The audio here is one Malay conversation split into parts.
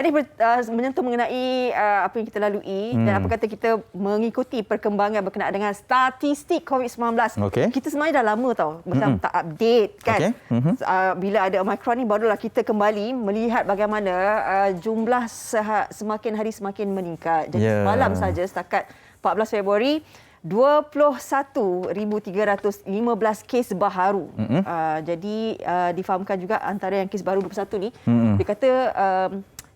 Ini menyentuh mengenai apa yang kita lalui dan apa kata kita mengikuti perkembangan berkenaan dengan statistik COVID-19. Kita sebenarnya dah lama tahu, macam tak update kan. Bila ada Omicron ni barulah kita kembali melihat bagaimana jumlah semakin hari semakin meningkat. Jadi semalam saja setakat 14 Februari 21,315 kes baharu. Jadi difahamkan juga antara yang kes baru 21 ni, dia kata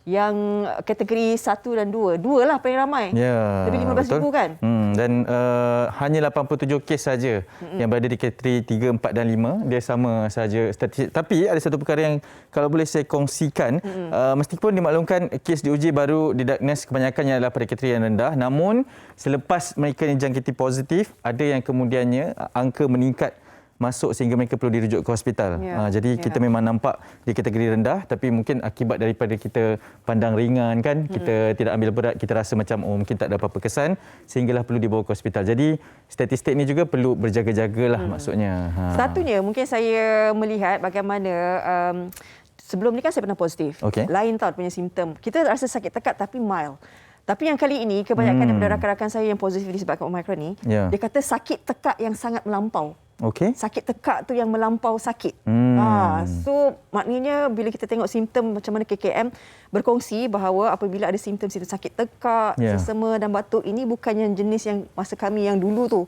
yang kategori 1 dan 2. 2 lah paling ramai. Lebih 15,000 kan? Dan hanya 87 kes saja yang berada di kategori 3, 4 dan 5. Dia sama saja statistik. Tapi ada satu perkara yang kalau boleh saya kongsikan, meskipun dimaklumkan kes diuji baru didiagnos kebanyakannya adalah pada kategori yang rendah, namun selepas mereka dijangkiti positif, ada yang kemudiannya angka meningkat masuk sehingga mereka perlu dirujuk ke hospital. Jadi kita memang nampak di kategori rendah, tapi mungkin akibat daripada kita pandang ringan kan, kita tidak ambil berat, kita rasa macam mungkin tak ada apa-apa kesan sehinggalah perlu dibawa ke hospital. Jadi statistik ni juga perlu berjaga-jagalah maksudnya. Satunya mungkin saya melihat bagaimana sebelum ni kan saya pernah positif. Lain tau punya simptom. Kita rasa sakit tekak tapi mild. Tapi yang kali ini kebanyakan daripada rakan-rakan saya yang positif disebabkan Omicron ni, dia kata sakit tekak yang sangat melampau. Sakit tekak tu yang melampau sakit. So maknanya bila kita tengok simptom macam mana KKM berkongsi bahawa apabila ada simptom-simptom sakit tekak, sesama dan batuk, ini bukan yang jenis yang masa kami yang dulu tu,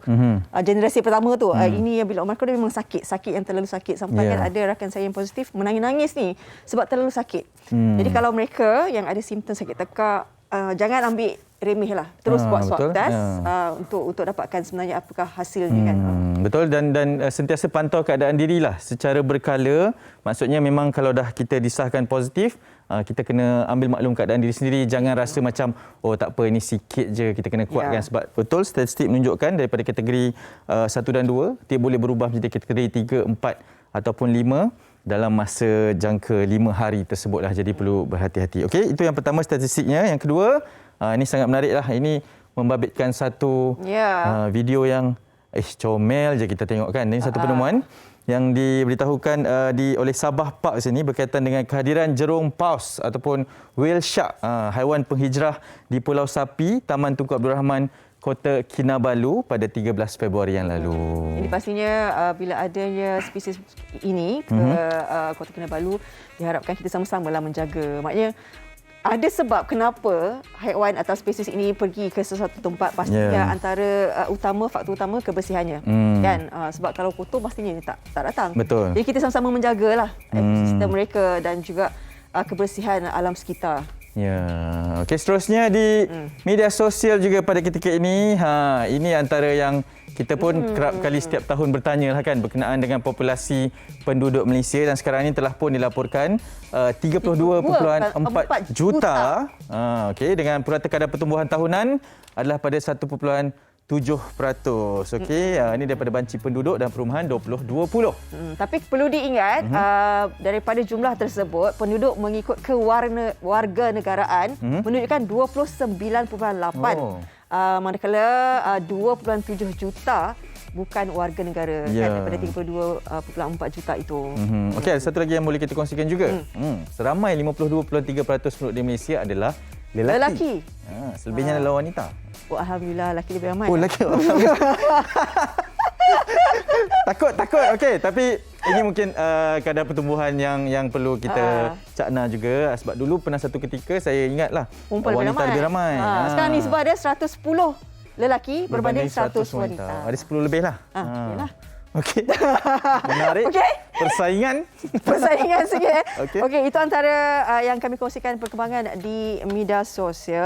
generasi pertama tu. Ini yang bila Omicron memang sakit yang terlalu sakit sampai kan ada rakan saya yang positif menangis-nangis ni sebab terlalu sakit. Jadi kalau mereka yang ada simptom sakit tekak, jangan ambil remeh lah. Terus buat swab test untuk dapatkan sebenarnya apakah hasilnya kan. Betul, dan sentiasa pantau keadaan dirilah secara berkala. Maksudnya memang kalau dah kita disahkan positif, kita kena ambil maklum keadaan diri sendiri. Jangan rasa macam tak apa, ini sikit je, kita kena kuatkan. Sebab betul statistik menunjukkan daripada kategori 1 dan 2 dia boleh berubah menjadi kategori 3, 4 ataupun 5 dalam masa jangka 5 hari tersebutlah. Jadi perlu berhati-hati. Okey, itu yang pertama statistiknya. Yang kedua, ini sangat menariklah. Ini membabitkan satu video yang comel je kita tengok kan. Ini satu penemuan yang diberitahukan oleh Sabah Park sini berkaitan dengan kehadiran jerung paus ataupun whale shark, haiwan penghijrah di Pulau Sapi, Taman Tunku Abdul Rahman, Kota Kinabalu pada 13 Februari yang lalu. Ini pastinya bila adanya spesies ini ke Kota Kinabalu, diharapkan kita sama-samalah menjaga. Maknanya ada sebab kenapa haiwan atau spesies ini pergi ke sesuatu tempat. Pastinya antara faktor utama kebersihannya. Kan? Sebab kalau kotor pastinya tak datang. Betul. Jadi kita sama-sama menjagalah ekosistem mereka dan juga kebersihan alam sekitar. Okey, seterusnya di media sosial juga pada ketika ini, ini antara yang kita pun kerap kali setiap tahun bertanya lah kan, berkenaan dengan populasi penduduk Malaysia, dan sekarang ini telah pun dilaporkan 32.4 juta. Okey, dengan purata kadar pertumbuhan tahunan adalah pada 1.7%. Okey, ini daripada banci penduduk dan perumahan 2020. Tapi perlu diingat, daripada jumlah tersebut, penduduk mengikut kewarganegaraan menunjukkan 29.8. Manakala 2.7 juta bukan warga negara kan, daripada 32.4 juta itu. Okey, ada satu lagi yang boleh kita kongsikan juga. Seramai 52.3% penduduk di Malaysia adalah lelaki. Selebihnya adalah wanita. Alhamdulillah, lelaki lebih ramai. Lelaki. Takut. Okey, tapi ini mungkin kadar pertumbuhan yang perlu kita cakna juga. Sebab dulu pernah satu ketika saya ingatlah wanita lebih ramai. Sekarang ni sebab ada 110 lelaki berbanding 100 wanita. Ada 10 lebih lah. Yalah. Okey. Menarik. Persaingan sikit. Okey, itu antara yang kami kongsikan perkembangan di media sosial.